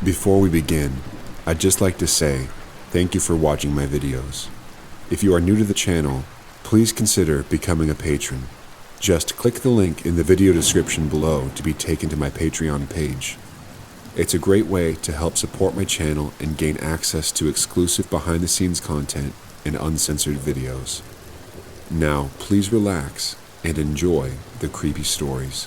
Before we begin, I'd just like to say thank you for watching my videos. If you are new to the channel, please consider becoming a patron. Just click the link in the video description below to be taken to my Patreon page. It's a great way to help support my channel and gain access to exclusive behind-the-scenes content and uncensored videos. Now, please relax and enjoy the creepy stories.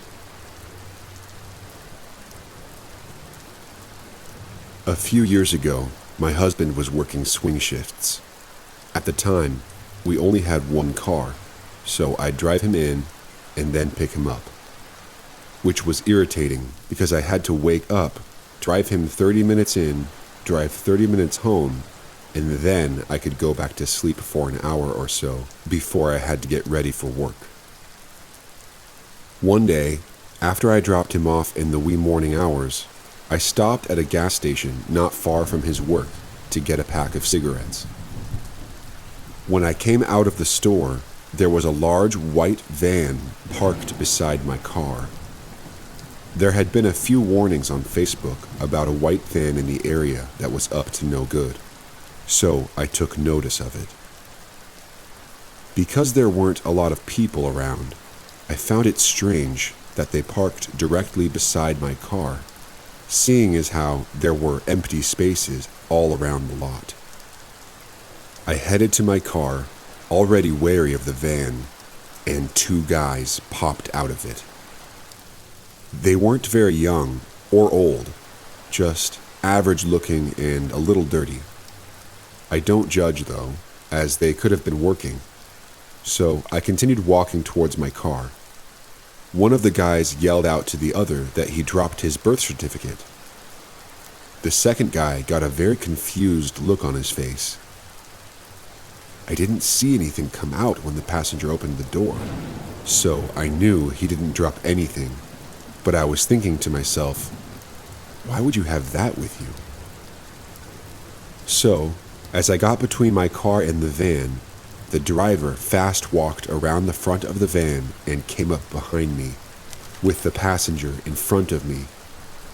A few years ago, my husband was working swing shifts. At the time, we only had one car, so I'd drive him in and then pick him up, which was irritating because I had to wake up, drive him 30 minutes in, drive 30 minutes home, and then I could go back to sleep for an hour or so before I had to get ready for work. One day, after I dropped him off in the wee morning hours, I stopped at a gas station not far from his work to get a pack of cigarettes. When I came out of the store, there was a large white van parked beside my car. There had been a few warnings on Facebook about a white van in the area that was up to no good, so I took notice of it. Because there weren't a lot of people around, I found it strange that they parked directly beside my car, seeing as how there were empty spaces all around the lot. I headed to my car, already wary of the van, and two guys popped out of it. They weren't very young or old, just average looking and a little dirty. I don't judge though, as they could have been working, so I continued walking towards my car. One of the guys yelled out to the other that he dropped his birth certificate. The second guy got a very confused look on his face. I didn't see anything come out when the passenger opened the door, so I knew he didn't drop anything, but I was thinking to myself, why would you have that with you? So, as I got between my car and the van, the driver fast walked around the front of the van and came up behind me, with the passenger in front of me,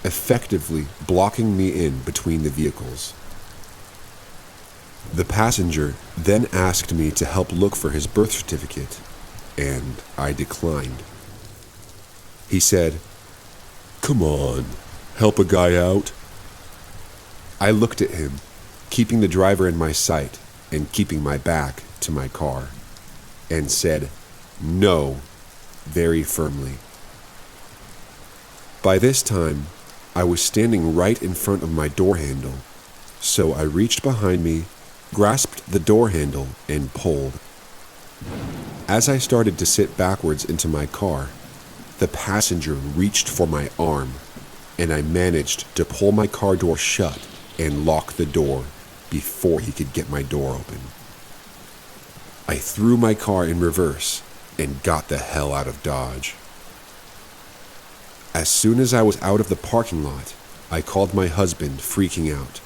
effectively blocking me in between the vehicles. The passenger then asked me to help look for his birth certificate, and I declined. He said, "Come on, help a guy out." I looked at him, keeping the driver in my sight and keeping my back to my car, and said, "No," very firmly. By this time, I was standing right in front of my door handle, so I reached behind me, grasped the door handle, and pulled. As I started to sit backwards into my car, the passenger reached for my arm, and I managed to pull my car door shut and lock the door before he could get my door open. I threw my car in reverse and got the hell out of Dodge. As soon as I was out of the parking lot, I called my husband, freaking out.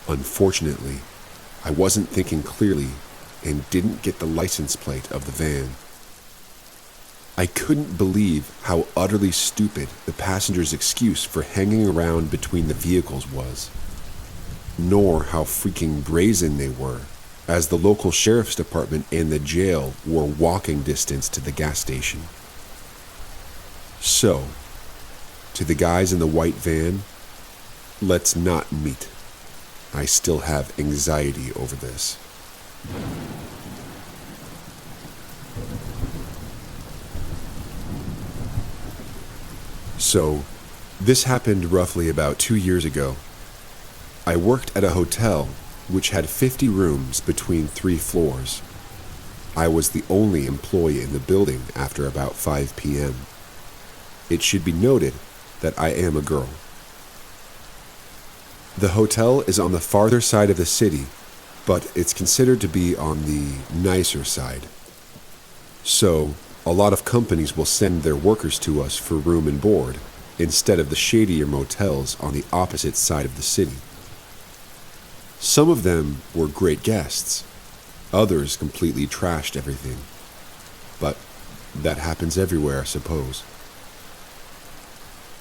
Unfortunately, I wasn't thinking clearly and didn't get the license plate of the van. I couldn't believe how utterly stupid the passenger's excuse for hanging around between the vehicles was, nor how freaking brazen they were, as the local sheriff's department and the jail were walking distance to the gas station. So, to the guys in the white van, let's not meet. I still have anxiety over this. So, this happened roughly about 2 years ago. I worked at a hotel which had 50 rooms between 3 floors. I was the only employee in the building after about 5 p.m. It should be noted that I am a girl. The hotel is on the farther side of the city, but it's considered to be on the nicer side. So, a lot of companies will send their workers to us for room and board, instead of the shadier motels on the opposite side of the city. Some of them were great guests, others completely trashed everything. But that happens everywhere, I suppose.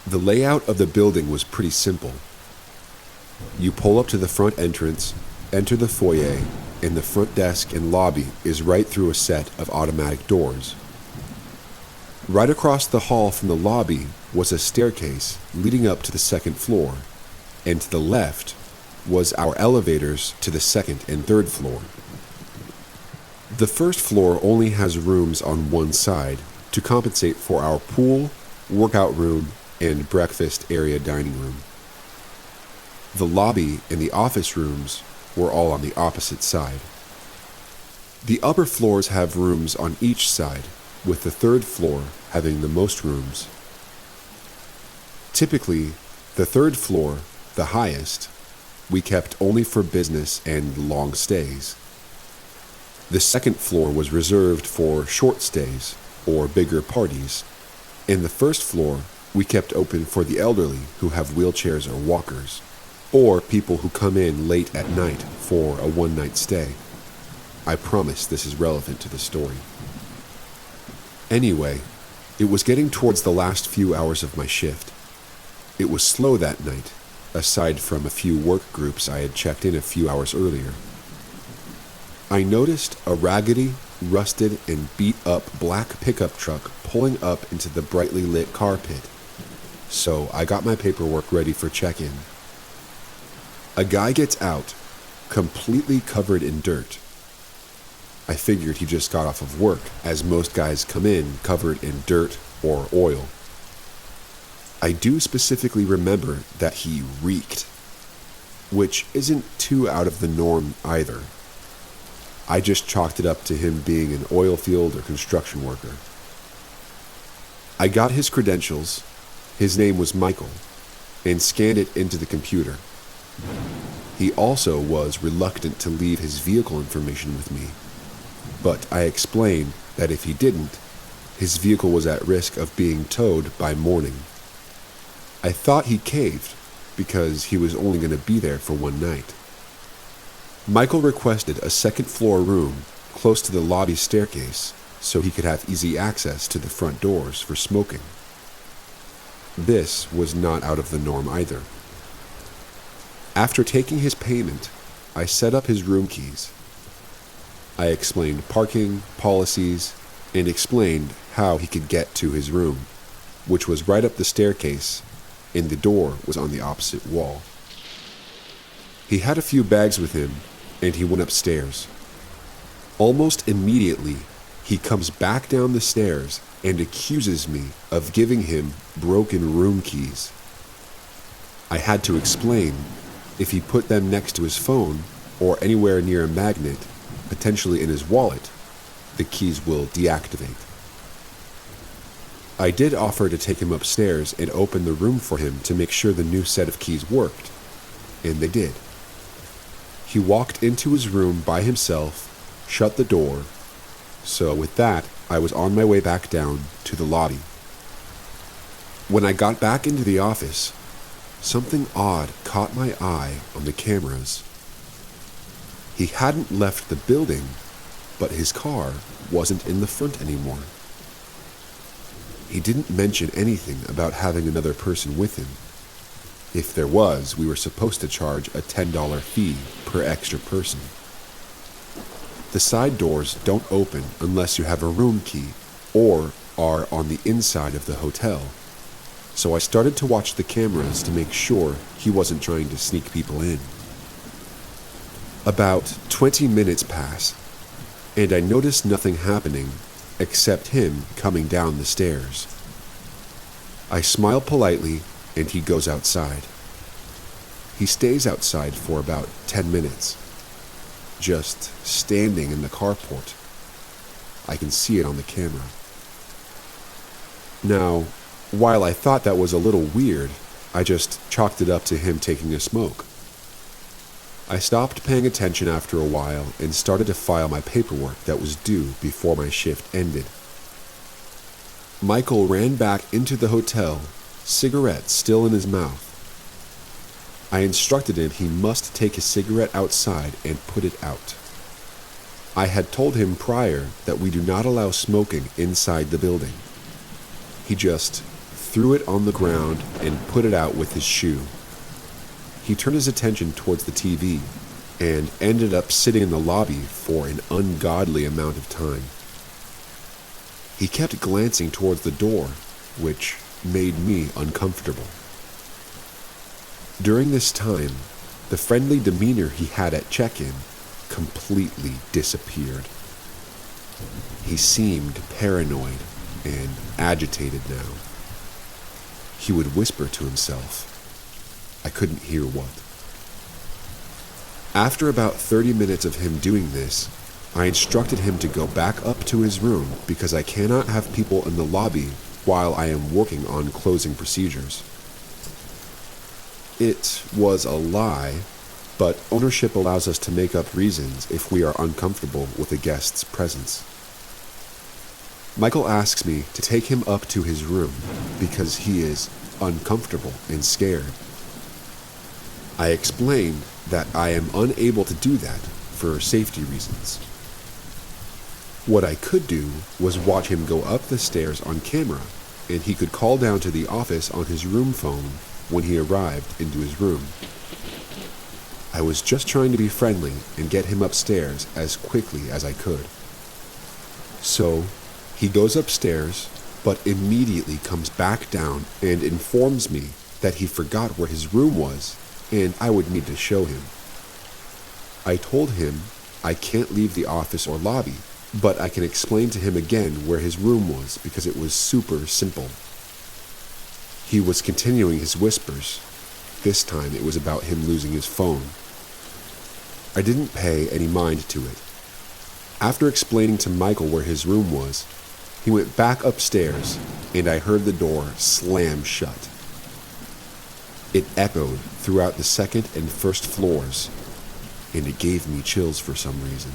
The layout of the building was pretty simple, You pull up to the front entrance, enter the foyer, and the front desk and lobby is right through a set of automatic doors. Right across the hall from the lobby was a staircase leading up to the second floor, and to the left was our elevators to the second and third floor. The first floor only has rooms on one side to compensate for our pool, workout room, and breakfast area dining room. The lobby and the office rooms were all on the opposite side. The upper floors have rooms on each side, with the third floor having the most rooms. Typically, the third floor, the highest, we kept only for business and long stays. The second floor was reserved for short stays or bigger parties, and the first floor we kept open for the elderly who have wheelchairs or walkers, or people who come in late at night for a one-night stay. I promise this is relevant to the story. Anyway, it was getting towards the last few hours of my shift. It was slow that night, aside from a few work groups I had checked in a few hours earlier. I noticed a raggedy, rusted, and beat-up black pickup truck pulling up into the brightly lit car pit, so I got my paperwork ready for check-in. A guy gets out, completely covered in dirt. I figured he just got off of work, as most guys come in covered in dirt or oil. I do specifically remember that he reeked, which isn't too out of the norm either. I just chalked it up to him being an oil field or construction worker. I got his credentials, his name was Michael, and scanned it into the computer. He also was reluctant to leave his vehicle information with me, but I explained that if he didn't, his vehicle was at risk of being towed by morning. I thought he caved because he was only going to be there for one night. Michael requested a second-floor room close to the lobby staircase so he could have easy access to the front doors for smoking. This was not out of the norm either. After taking his payment, I set up his room keys. I explained parking, policies, and explained how he could get to his room, which was right up the staircase, and the door was on the opposite wall. He had a few bags with him, and he went upstairs. Almost immediately, he comes back down the stairs and accuses me of giving him broken room keys. I had to explain if he put them next to his phone or anywhere near a magnet, potentially in his wallet, the keys will deactivate. I did offer to take him upstairs and open the room for him to make sure the new set of keys worked, and they did. He walked into his room by himself, shut the door, so with that, I was on my way back down to the lobby. When I got back into the office, something odd caught my eye on the cameras. He hadn't left the building, but his car wasn't in the front anymore. He didn't mention anything about having another person with him. If there was, we were supposed to charge a $10 fee per extra person. The side doors don't open unless you have a room key or are on the inside of the hotel. So I started to watch the cameras to make sure he wasn't trying to sneak people in. About 20 minutes pass, and I notice nothing happening except him coming down the stairs. I smile politely, and he goes outside. He stays outside for about 10 minutes, just standing in the carport. I can see it on the camera. Now, while I thought that was a little weird, I just chalked it up to him taking a smoke. I stopped paying attention after a while and started to file my paperwork that was due before my shift ended. Michael ran back into the hotel, cigarette still in his mouth. I instructed him he must take his cigarette outside and put it out. I had told him prior that we do not allow smoking inside the building. He just threw it on the ground and put it out with his shoe. he turned his attention towards the TV and ended up sitting in the lobby for an ungodly amount of time. He kept glancing towards the door, which made me uncomfortable. During this time, the friendly demeanor he had at check-in completely disappeared. He seemed paranoid and agitated now. He would whisper to himself. I couldn't hear what. After about 30 minutes of him doing this, I instructed him to go back up to his room because I cannot have people in the lobby while I am working on closing procedures. It was a lie, but ownership allows us to make up reasons if we are uncomfortable with a guest's presence. Michael asks me to take him up to his room because he is uncomfortable and scared. I explained that I am unable to do that for safety reasons. What I could do was watch him go up the stairs on camera, and he could call down to the office on his room phone when he arrived into his room. I was just trying to be friendly and get him upstairs as quickly as I could. So, he goes upstairs, but immediately comes back down and informs me that he forgot where his room was, and I would need to show him. I told him I can't leave the office or lobby, but I can explain to him again where his room was because it was super simple. He was continuing his whispers. This time it was about him losing his phone. I didn't pay any mind to it. After explaining to Michael where his room was, he went back upstairs and I heard the door slam shut. It echoed throughout the second and first floors, and it gave me chills for some reason.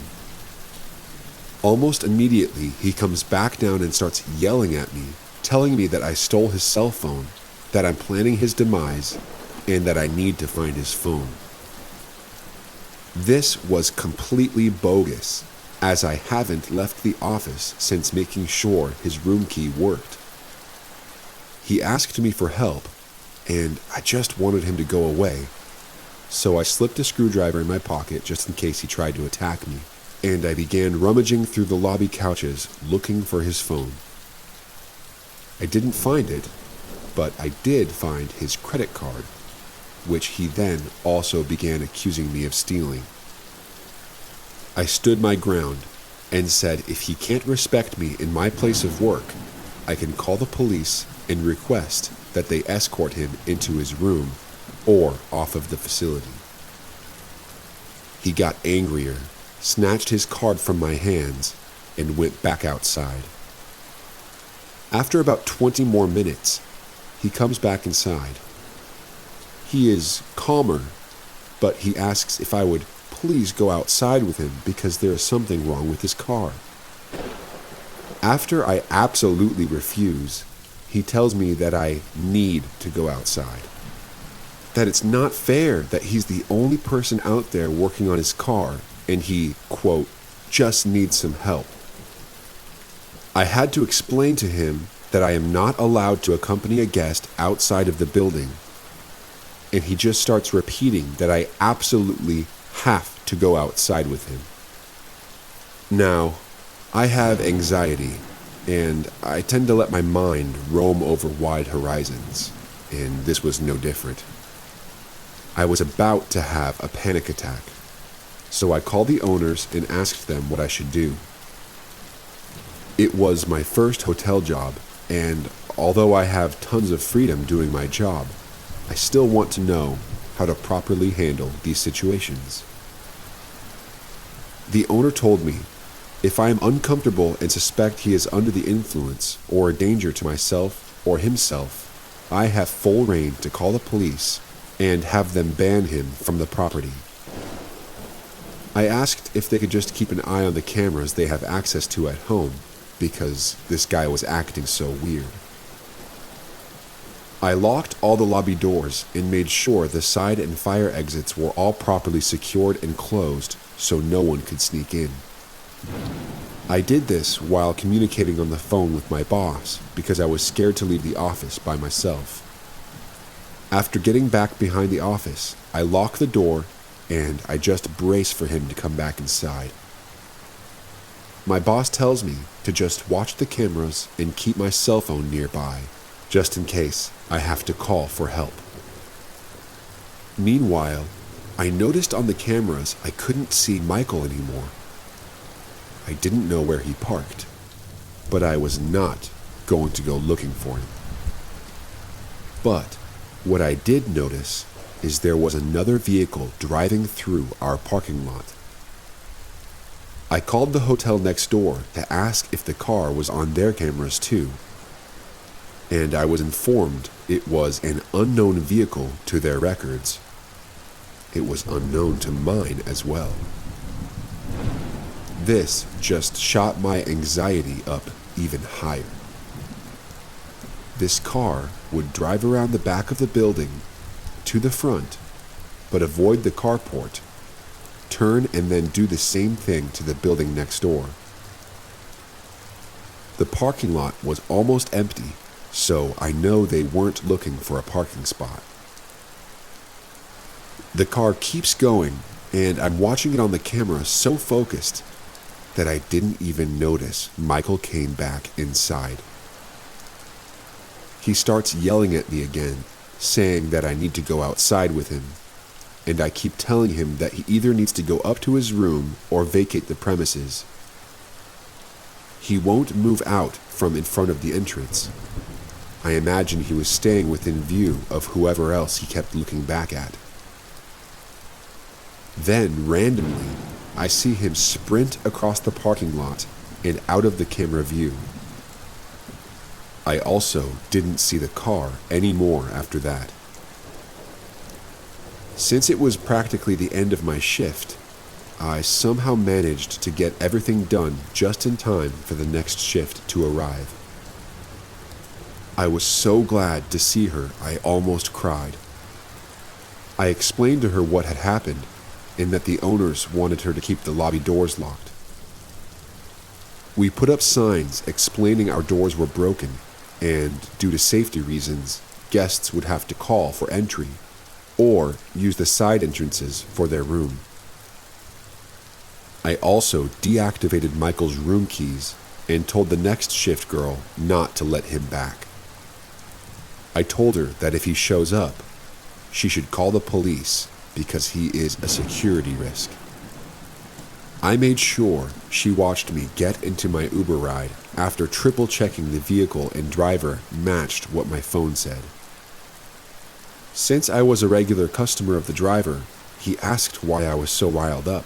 Almost immediately, he comes back down and starts yelling at me, telling me that I stole his cell phone, that I'm planning his demise, and that I need to find his phone. This was completely bogus, as I haven't left the office since making sure his room key worked. He asked me for help, and I just wanted him to go away, so I slipped a screwdriver in my pocket just in case he tried to attack me, and I began rummaging through the lobby couches looking for his phone. I didn't find it, but I did find his credit card, which he then also began accusing me of stealing. I stood my ground and said if he can't respect me in my place of work, I can call the police and request that they escort him into his room or off of the facility. He got angrier, snatched his card from my hands, and went back outside. After about 20 more minutes, he comes back inside. He is calmer, but he asks if I would please go outside with him because there is something wrong with his car. After I absolutely refuse, he tells me that I need to go outside. That it's not fair that he's the only person out there working on his car and he, quote, just needs some help. I had to explain to him that I am not allowed to accompany a guest outside of the building, and he just starts repeating that I absolutely have to go outside with him. Now, I have anxiety, and I tend to let my mind roam over wide horizons, and this was no different. I was about to have a panic attack, so I called the owners and asked them what I should do. It was my first hotel job, and although I have tons of freedom doing my job, I still want to know how to properly handle these situations. The owner told me, if I am uncomfortable and suspect he is under the influence or a danger to myself or himself, I have full reign to call the police and have them ban him from the property. I asked if they could just keep an eye on the cameras they have access to at home, because this guy was acting so weird. I locked all the lobby doors and made sure the side and fire exits were all properly secured and closed so no one could sneak in. I did this while communicating on the phone with my boss because I was scared to leave the office by myself. After getting back behind the office, I lock the door and I just brace for him to come back inside. My boss tells me to just watch the cameras and keep my cell phone nearby, just in case I have to call for help. Meanwhile, I noticed on the cameras I couldn't see Michael anymore. I didn't know where he parked, but I was not going to go looking for him. But what I did notice is there was another vehicle driving through our parking lot. I called the hotel next door to ask if the car was on their cameras too, and I was informed it was an unknown vehicle to their records. It was unknown to mine as well. This just shot my anxiety up even higher. This car would drive around the back of the building to the front, but avoid the carport, turn and then do the same thing to the building next door. The parking lot was almost empty, so I know they weren't looking for a parking spot. The car keeps going, and I'm watching it on the camera so focused that I didn't even notice Michael came back inside. He starts yelling at me again, saying that I need to go outside with him, and I keep telling him that he either needs to go up to his room or vacate the premises. He won't move out from in front of the entrance. I imagine he was staying within view of whoever else he kept looking back at. Then, randomly, I see him sprint across the parking lot and out of the camera view. I also didn't see the car anymore after that. Since it was practically the end of my shift, I somehow managed to get everything done just in time for the next shift to arrive. I was so glad to see her I almost cried. I explained to her what had happened and that the owners wanted her to keep the lobby doors locked. We put up signs explaining our doors were broken and, due to safety reasons, guests would have to call for entry or use the side entrances for their room. I also deactivated Michael's room keys and told the next shift girl not to let him back. I told her that if he shows up, she should call the police because he is a security risk. I made sure she watched me get into my Uber ride after triple checking the vehicle and driver matched what my phone said. Since I was a regular customer of the driver, he asked why I was so riled up.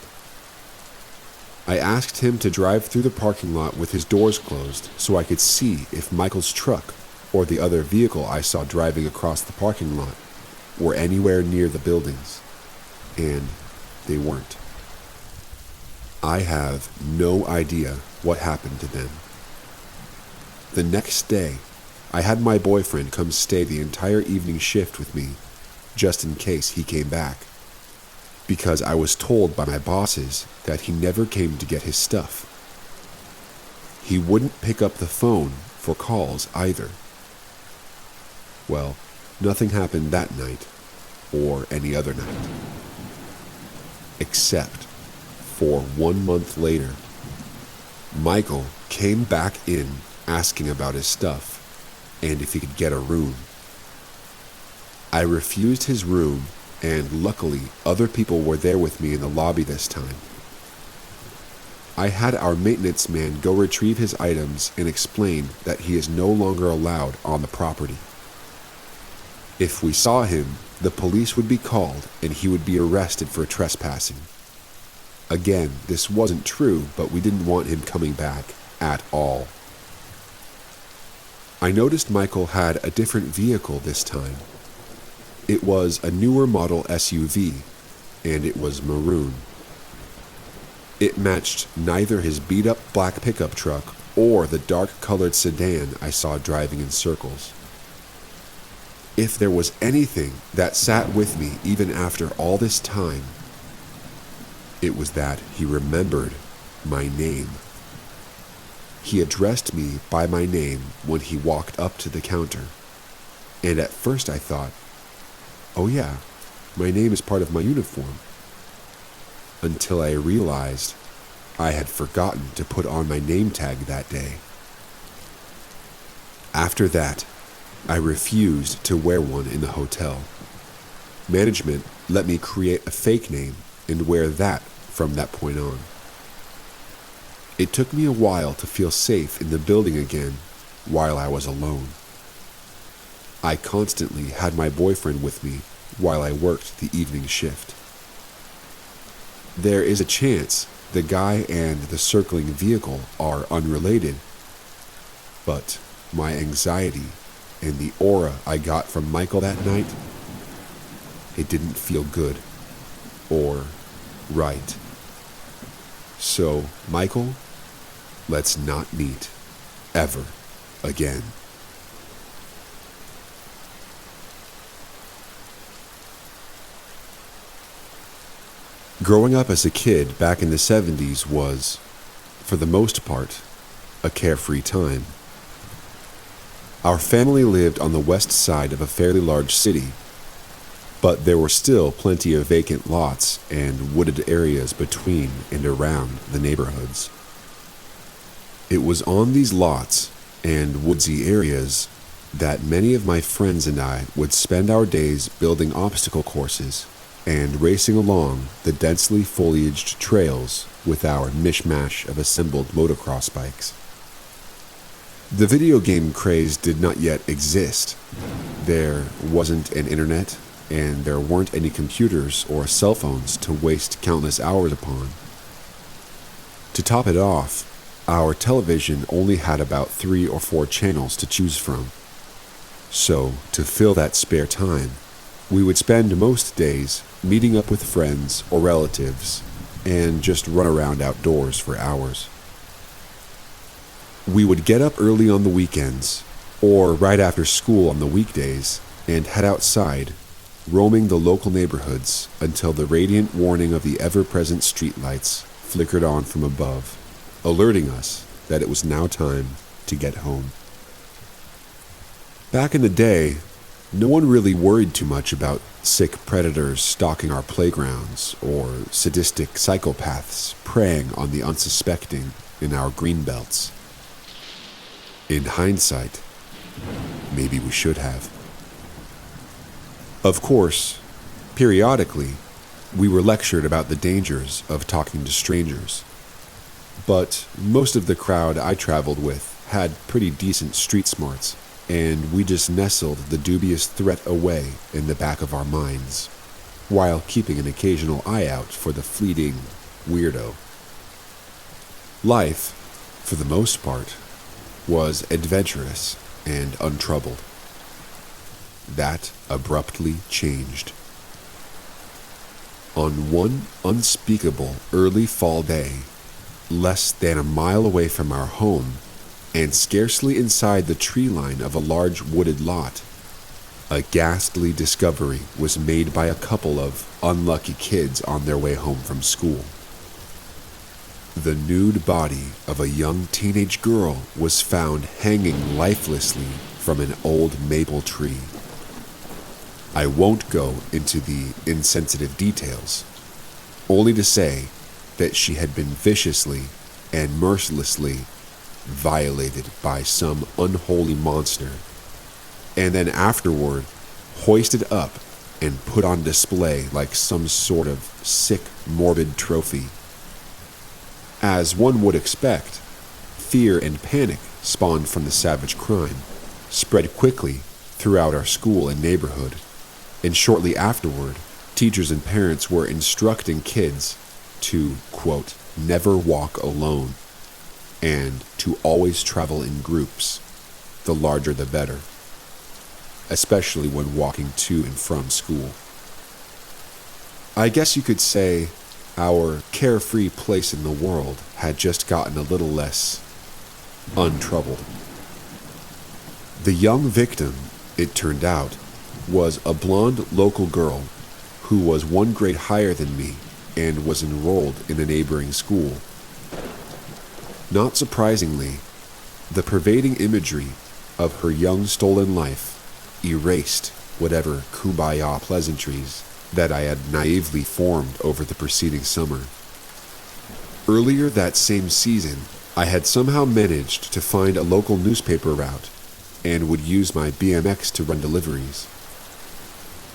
I asked him to drive through the parking lot with his doors closed so I could see if Michael's truck or the other vehicle I saw driving across the parking lot were anywhere near the buildings, and they weren't. I have no idea what happened to them. The next day, I had my boyfriend come stay the entire evening shift with me, just in case he came back, because I was told by my bosses that he never came to get his stuff. He wouldn't pick up the phone for calls either. Well, nothing happened that night, or any other night. Except for 1 month later, Michael came back in asking about his stuff and if he could get a room. I refused his room, and luckily other people were there with me in the lobby this time. I had our maintenance man go retrieve his items and explain that he is no longer allowed on the property. If we saw him, the police would be called and he would be arrested for trespassing. Again, this wasn't true, but we didn't want him coming back at all. I noticed Michael had a different vehicle this time. It was a newer model SUV, and it was maroon. It matched neither his beat-up black pickup truck or the dark-colored sedan I saw driving in circles. If there was anything that sat with me even after all this time, it was that he remembered my name. He addressed me by my name when he walked up to the counter, and at first I thought, oh yeah, my name is part of my uniform. Until I realized I had forgotten to put on my name tag that day. After that, I refused to wear one in the hotel. Management let me create a fake name and wear that from that point on. It took me a while to feel safe in the building again while I was alone. I constantly had my boyfriend with me while I worked the evening shift. There is a chance the guy and the circling vehicle are unrelated, but my anxiety and the aura I got from Michael that night, it didn't feel good or right. So, Michael, let's not meet ever again. Growing up as a kid back in the 70s was, for the most part, a carefree time. Our family lived on the west side of a fairly large city, but there were still plenty of vacant lots and wooded areas between and around the neighborhoods. It was on these lots and woodsy areas that many of my friends and I would spend our days building obstacle courses and racing along the densely foliaged trails with our mishmash of assembled motocross bikes. The video game craze did not yet exist. There wasn't an internet, and there weren't any computers or cell phones to waste countless hours upon. To top it off, our television only had about 3 or 4 channels to choose from. So, to fill that spare time, we would spend most days meeting up with friends or relatives and just run around outdoors for hours. We would get up early on the weekends or right after school on the weekdays and head outside, roaming the local neighborhoods until the radiant warning of the ever-present streetlights flickered on from above, alerting us that it was now time to get home. Back in the day, no one really worried too much about sick predators stalking our playgrounds or sadistic psychopaths preying on the unsuspecting in our greenbelts. In hindsight, maybe we should have. Of course, periodically, we were lectured about the dangers of talking to strangers. But most of the crowd I traveled with had pretty decent street smarts, and we just nestled the dubious threat away in the back of our minds, while keeping an occasional eye out for the fleeting weirdo. Life, for the most part, was adventurous and untroubled. That abruptly changed. On one unspeakable early fall day, less than a mile away from our home, and scarcely inside the tree line of a large wooded lot, a ghastly discovery was made by a couple of unlucky kids on their way home from school. The nude body of a young teenage girl was found hanging lifelessly from an old maple tree. I won't go into the insensitive details, only to say that she had been viciously and mercilessly violated by some unholy monster, and then afterward hoisted up and put on display like some sort of sick, morbid trophy. As one would expect, fear and panic spawned from the savage crime, spread quickly throughout our school and neighborhood, and shortly afterward, teachers and parents were instructing kids to, quote, never walk alone, and to always travel in groups, the larger the better, especially when walking to and from school. I guess you could say our carefree place in the world had just gotten a little less untroubled. The young victim, it turned out, was a blonde local girl who was 1 grade higher than me and was enrolled in a neighboring school. Not surprisingly, the pervading imagery of her young stolen life erased whatever kumbaya pleasantries that I had naively formed over the preceding summer. Earlier that same season, I had somehow managed to find a local newspaper route and would use my BMX to run deliveries.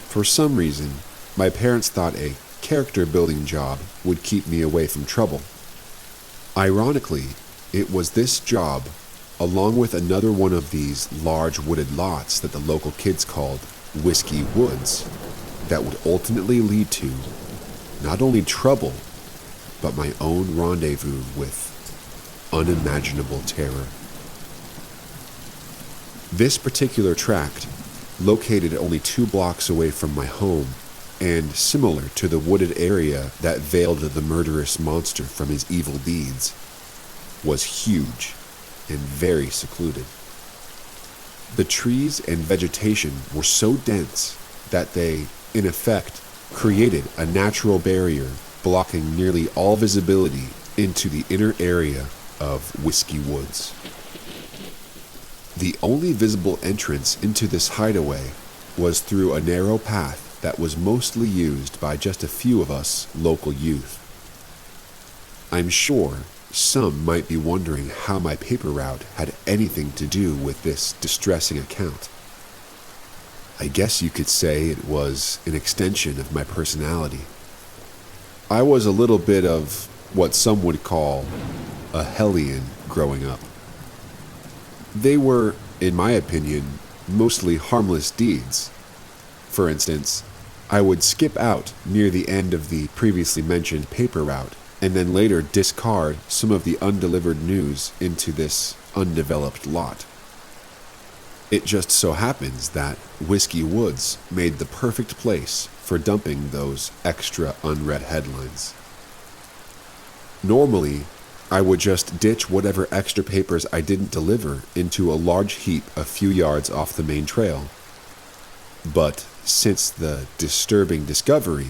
For some reason, my parents thought a character-building job would keep me away from trouble. Ironically, it was this job, along with another one of these large wooded lots that the local kids called Whiskey Woods, that would ultimately lead to not only trouble, but my own rendezvous with unimaginable terror. This particular tract, located only 2 blocks away from my home, and similar to the wooded area that veiled the murderous monster from his evil deeds, was huge and very secluded. The trees and vegetation were so dense that they, in effect, created a natural barrier blocking nearly all visibility into the inner area of Whiskey Woods. The only visible entrance into this hideaway was through a narrow path that was mostly used by just a few of us local youth. I'm sure some might be wondering how my paper route had anything to do with this distressing account. I guess you could say it was an extension of my personality. I was a little bit of what some would call a hellion growing up. They were, in my opinion, mostly harmless deeds. For instance, I would skip out near the end of the previously mentioned paper route and then later discard some of the undelivered news into this undeveloped lot. It just so happens that Whiskey Woods made the perfect place for dumping those extra unread headlines. Normally, I would just ditch whatever extra papers I didn't deliver into a large heap a few yards off the main trail. But since the disturbing discovery,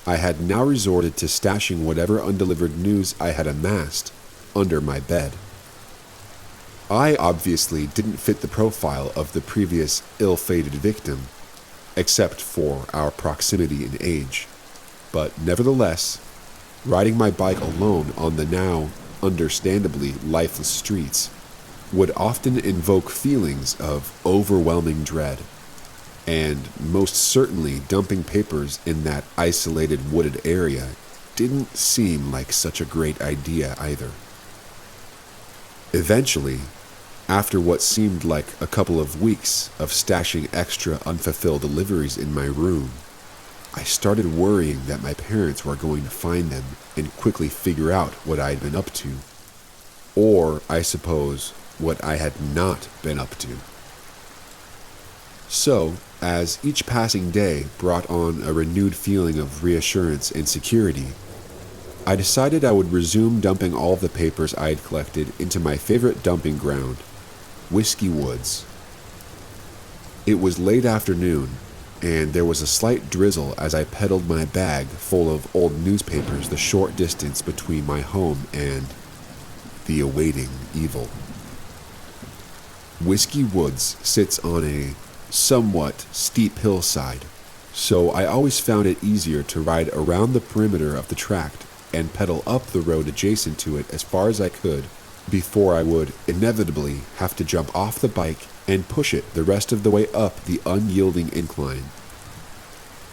I had now resorted to stashing whatever undelivered news I had amassed under my bed. I obviously didn't fit the profile of the previous ill-fated victim, except for our proximity in age, but nevertheless, riding my bike alone on the now understandably lifeless streets would often invoke feelings of overwhelming dread, and most certainly dumping papers in that isolated wooded area didn't seem like such a great idea either. Eventually, after what seemed like a couple of weeks of stashing extra unfulfilled deliveries in my room, I started worrying that my parents were going to find them and quickly figure out what I had been up to. Or, I suppose, what I had not been up to. So, as each passing day brought on a renewed feeling of reassurance and security, I decided I would resume dumping all of the papers I had collected into my favorite dumping ground, Whiskey Woods. It was late afternoon, and there was a slight drizzle as I pedaled my bag full of old newspapers the short distance between my home and the awaiting evil. Whiskey Woods sits on a somewhat steep hillside, so I always found it easier to ride around the perimeter of the tract and pedal up the road adjacent to it as far as I could before I would inevitably have to jump off the bike and push it the rest of the way up the unyielding incline.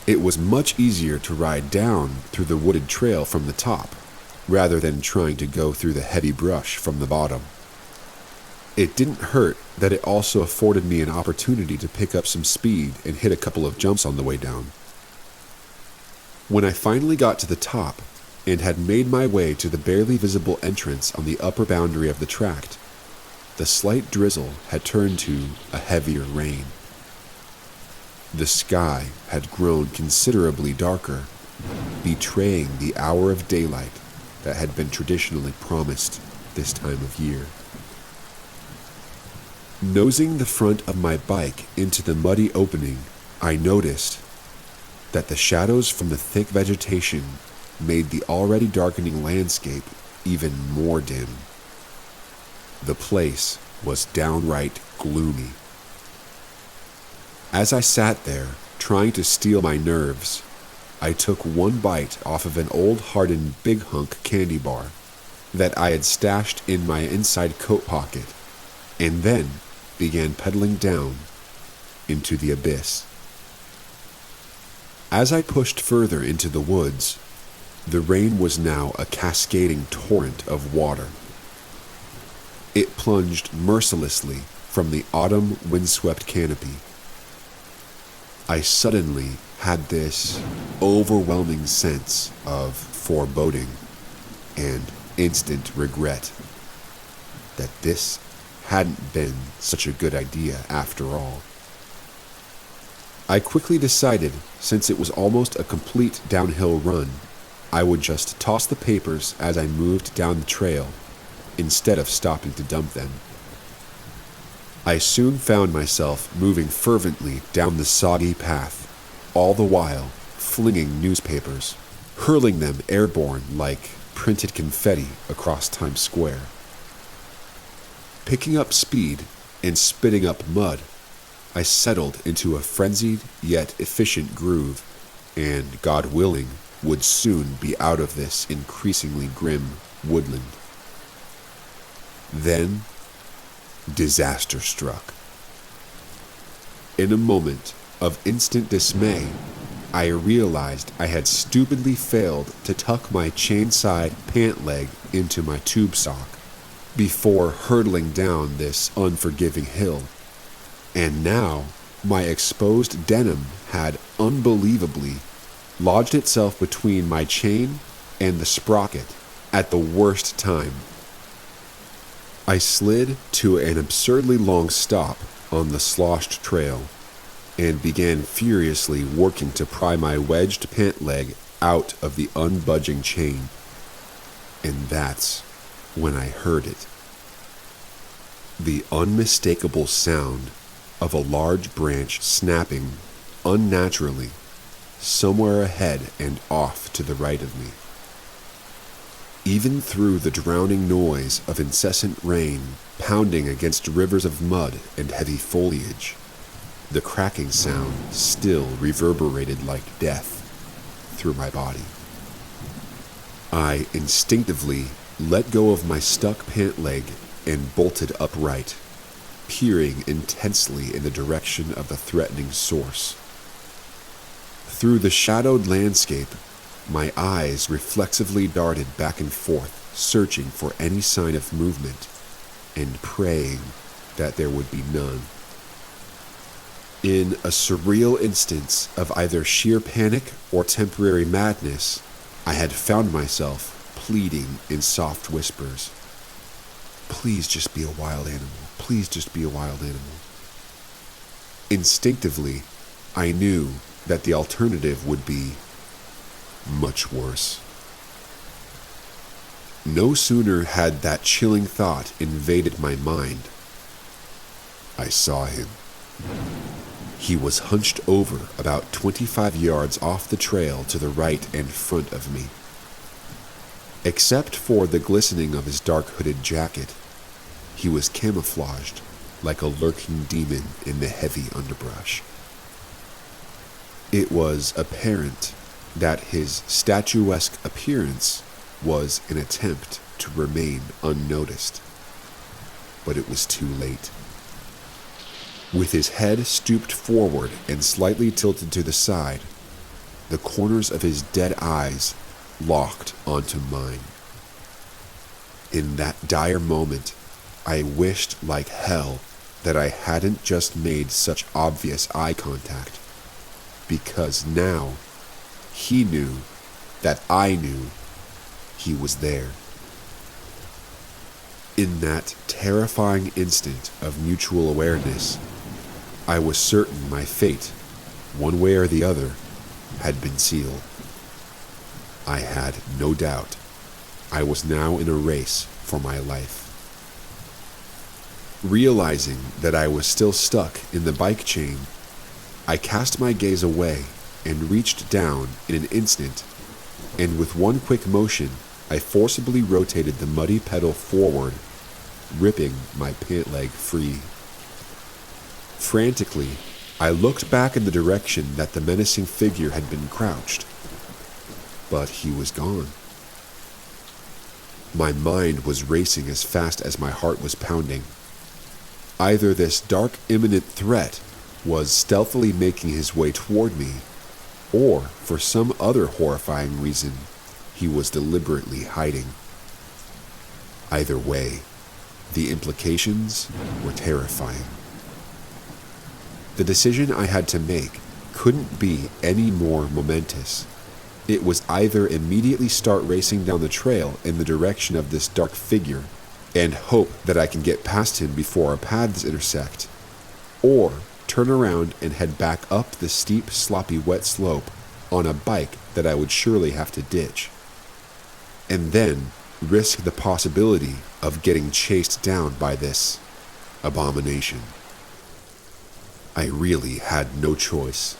It was much easier to ride down through the wooded trail from the top, rather than trying to go through the heavy brush from the bottom. It didn't hurt that it also afforded me an opportunity to pick up some speed and hit a couple of jumps on the way down. When I finally got to the top, and had made my way to the barely visible entrance on the upper boundary of the tract, the slight drizzle had turned to a heavier rain. The sky had grown considerably darker, betraying the hour of daylight that had been traditionally promised this time of year. Nosing the front of my bike into the muddy opening, I noticed that the shadows from the thick vegetation made the already darkening landscape even more dim. The place was downright gloomy. As I sat there, trying to steel my nerves, I took one bite off of an old hardened Big Hunk candy bar that I had stashed in my inside coat pocket, and then began pedaling down into the abyss. As I pushed further into the woods, the rain was now a cascading torrent of water. It plunged mercilessly from the autumn windswept canopy. I suddenly had this overwhelming sense of foreboding and instant regret that this hadn't been such a good idea after all. I quickly decided, since it was almost a complete downhill run, I would just toss the papers as I moved down the trail, instead of stopping to dump them. I soon found myself moving fervently down the soggy path, all the while flinging newspapers, hurling them airborne like printed confetti across Times Square. Picking up speed and spitting up mud, I settled into a frenzied yet efficient groove, and, God willing, would soon be out of this increasingly grim woodland. Then, disaster struck. In a moment of instant dismay, I realized I had stupidly failed to tuck my chain-side pant leg into my tube sock before hurtling down this unforgiving hill. And now, my exposed denim had unbelievably lodged itself between my chain and the sprocket at the worst time. I slid to an absurdly long stop on the sloshed trail and began furiously working to pry my wedged pant leg out of the unbudging chain. And that's when I heard it. The unmistakable sound of a large branch snapping unnaturally somewhere ahead and off to the right of me. Even through the drowning noise of incessant rain pounding against rivers of mud and heavy foliage, the cracking sound still reverberated like death through my body. I instinctively let go of my stuck pant leg and bolted upright, peering intensely in the direction of the threatening source. Through the shadowed landscape, my eyes reflexively darted back and forth, searching for any sign of movement, and praying that there would be none. In a surreal instance of either sheer panic or temporary madness, I had found myself pleading in soft whispers. Please just be a wild animal. Please just be a wild animal. Instinctively, I knew that the alternative would be much worse. No sooner had that chilling thought invaded my mind, I saw him. He was hunched over about 25 yards off the trail to the right and front of me. Except for the glistening of his dark hooded jacket, he was camouflaged like a lurking demon in the heavy underbrush. It was apparent that his statuesque appearance was an attempt to remain unnoticed, but it was too late. With his head stooped forward and slightly tilted to the side, the corners of his dead eyes locked onto mine. In that dire moment, I wished like hell that I hadn't just made such obvious eye contact, because now he knew that I knew he was there. In that terrifying instant of mutual awareness, I was certain my fate, one way or the other, had been sealed. I had no doubt I was now in a race for my life. Realizing that I was still stuck in the bike chain, I cast my gaze away and reached down in an instant, and with one quick motion, I forcibly rotated the muddy pedal forward, ripping my pant leg free. Frantically, I looked back in the direction that the menacing figure had been crouched, but he was gone. My mind was racing as fast as my heart was pounding. Either this dark, imminent threat was stealthily making his way toward me, or for some other horrifying reason, he was deliberately hiding. Either way, the implications were terrifying. The decision I had to make couldn't be any more momentous. It was either immediately start racing down the trail in the direction of this dark figure and hope that I can get past him before our paths intersect, or turn around and head back up the steep, sloppy, wet slope on a bike that I would surely have to ditch, and then risk the possibility of getting chased down by this abomination. I really had no choice.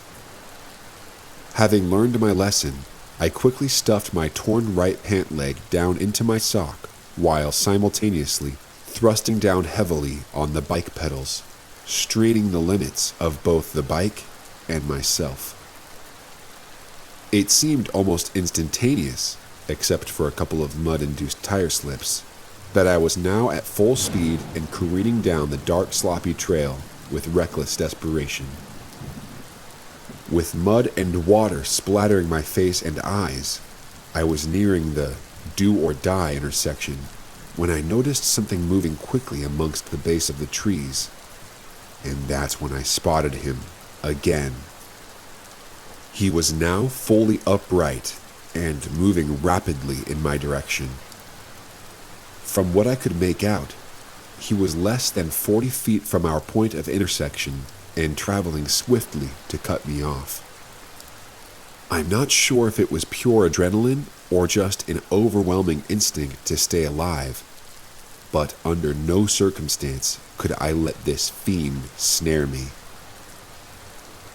Having learned my lesson, I quickly stuffed my torn right pant leg down into my sock while simultaneously thrusting down heavily on the bike pedals, straining the limits of both the bike and myself. It seemed almost instantaneous, except for a couple of mud-induced tire slips, that I was now at full speed and careening down the dark, sloppy trail with reckless desperation. With mud and water splattering my face and eyes, I was nearing the do-or-die intersection when I noticed something moving quickly amongst the base of the trees, and that's when I spotted him again. He was now fully upright and moving rapidly in my direction. From what I could make out, he was less than 40 feet from our point of intersection and traveling swiftly to cut me off. I'm not sure if it was pure adrenaline or just an overwhelming instinct to stay alive, but under no circumstance could I let this fiend snare me.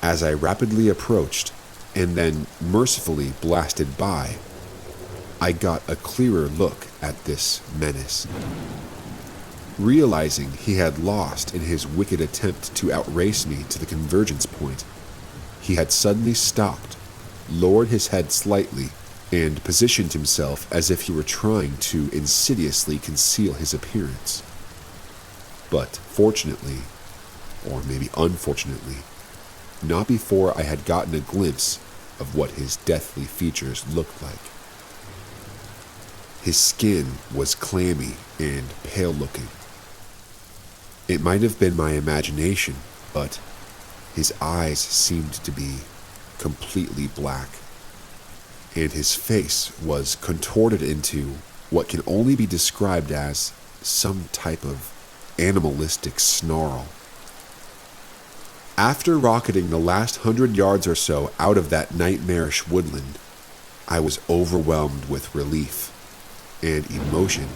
As I rapidly approached and then mercifully blasted by, I got a clearer look at this menace. Realizing he had lost in his wicked attempt to outrace me to the convergence point, he had suddenly stopped, lowered his head slightly, and positioned himself as if he were trying to insidiously conceal his appearance. But fortunately, or maybe unfortunately, not before I had gotten a glimpse of what his deathly features looked like. His skin was clammy and pale-looking. It might have been my imagination, but his eyes seemed to be completely black, and his face was contorted into what can only be described as some type of animalistic snarl. After rocketing the last 100 yards or so out of that nightmarish woodland, I was overwhelmed with relief and emotion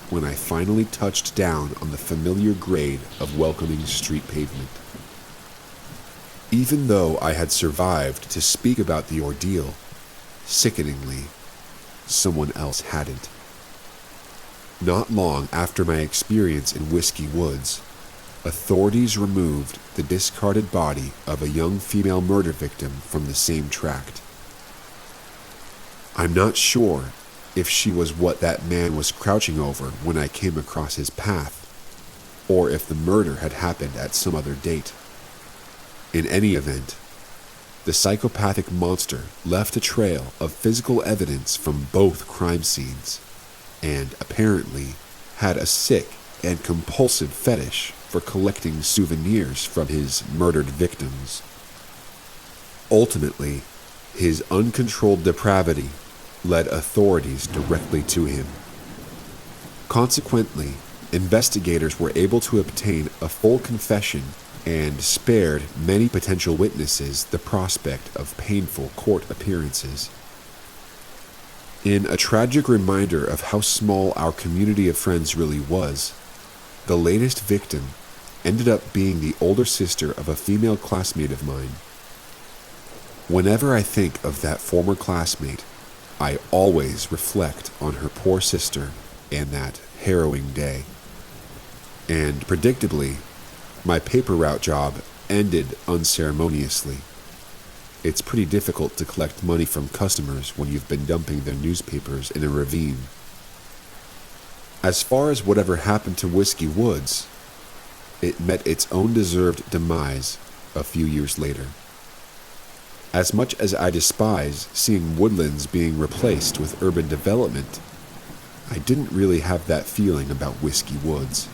when I finally touched down on the familiar grade of welcoming street pavement. Even though I had survived to speak about the ordeal, sickeningly, someone else hadn't. Not long after my experience in Whiskey Woods, authorities removed the discarded body of a young female murder victim from the same tract. I'm not sure if she was what that man was crouching over when I came across his path, or if the murder had happened at some other date. In any event, the psychopathic monster left a trail of physical evidence from both crime scenes, and apparently had a sick and compulsive fetish for collecting souvenirs from his murdered victims. Ultimately, his uncontrolled depravity led authorities directly to him. Consequently, investigators were able to obtain a full confession and spared many potential witnesses the prospect of painful court appearances. In a tragic reminder of how small our community of friends really was, the latest victim ended up being the older sister of a female classmate of mine. Whenever I think of that former classmate, I always reflect on her poor sister and that harrowing day. And predictably, my paper route job ended unceremoniously. It's pretty difficult to collect money from customers when you've been dumping their newspapers in a ravine. As far as whatever happened to Whiskey Woods, it met its own deserved demise a few years later. As much as I despise seeing woodlands being replaced with urban development, I didn't really have that feeling about Whiskey Woods.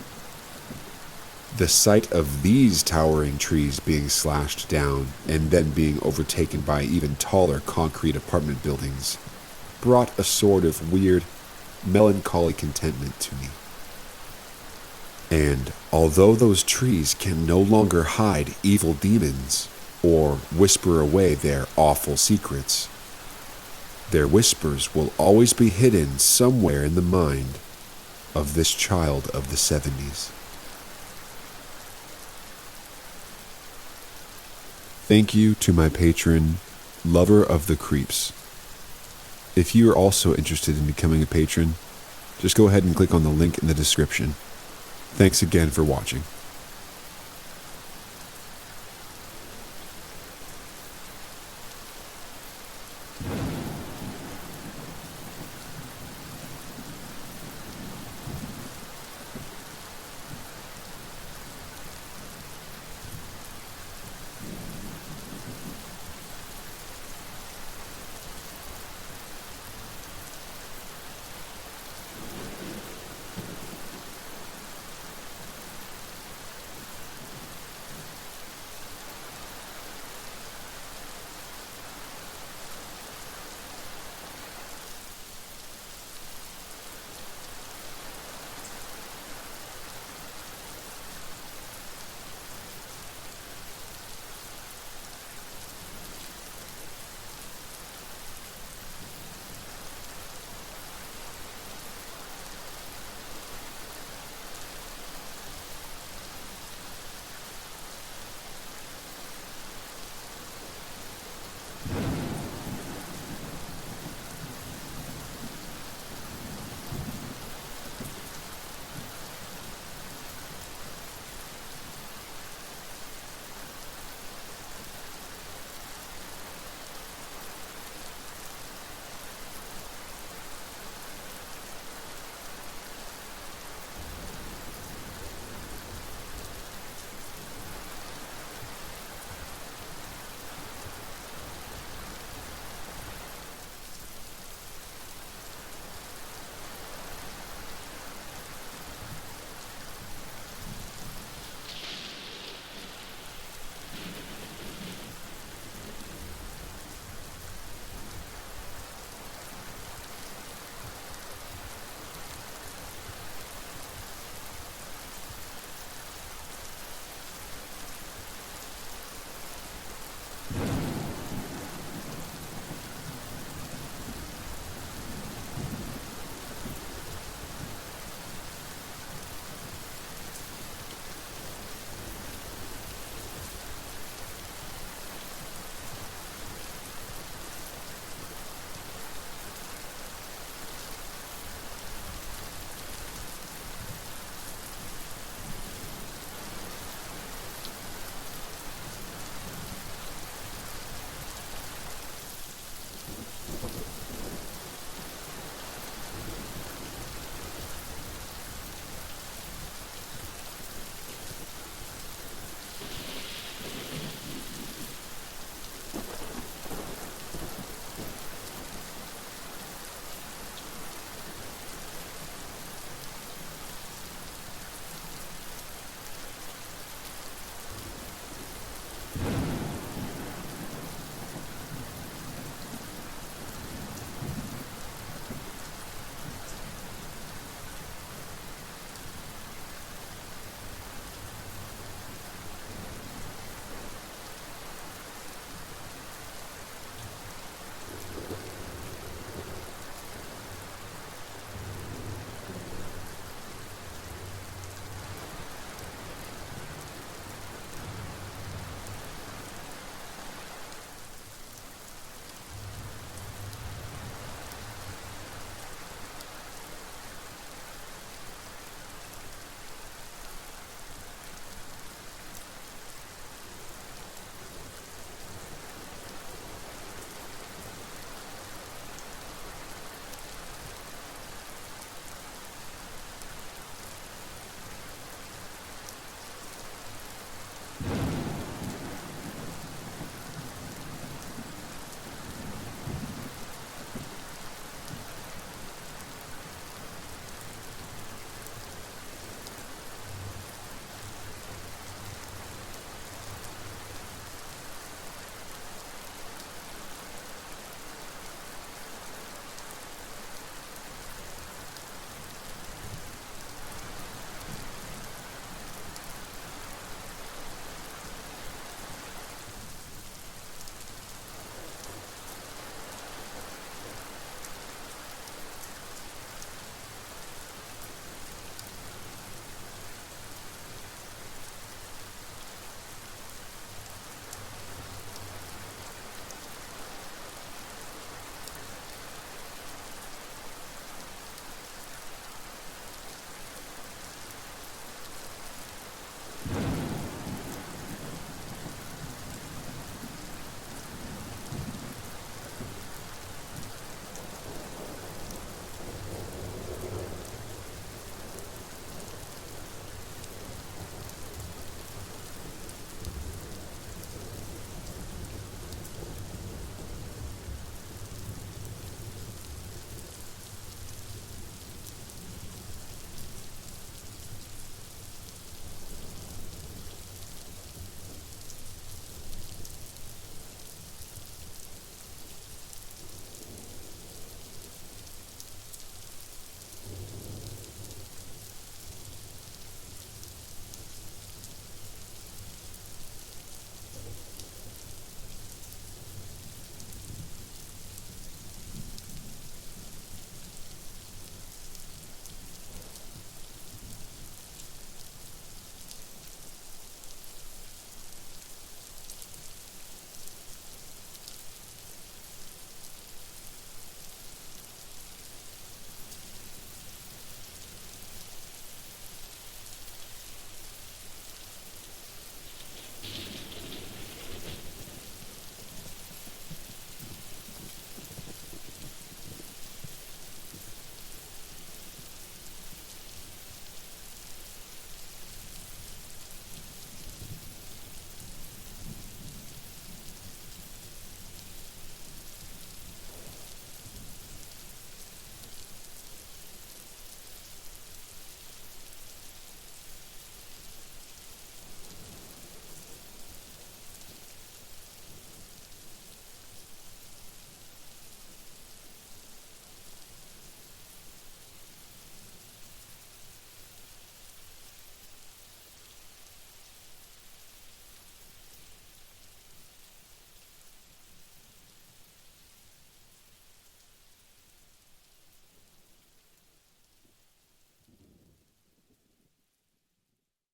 The sight of these towering trees being slashed down and then being overtaken by even taller concrete apartment buildings brought a sort of weird, melancholy contentment to me. And although those trees can no longer hide evil demons or whisper away their awful secrets, their whispers will always be hidden somewhere in the mind of this child of the 70s. Thank you to my patron, Lover of the Creeps. If you are also interested in becoming a patron, just go ahead and click on the link in the description. Thanks again for watching.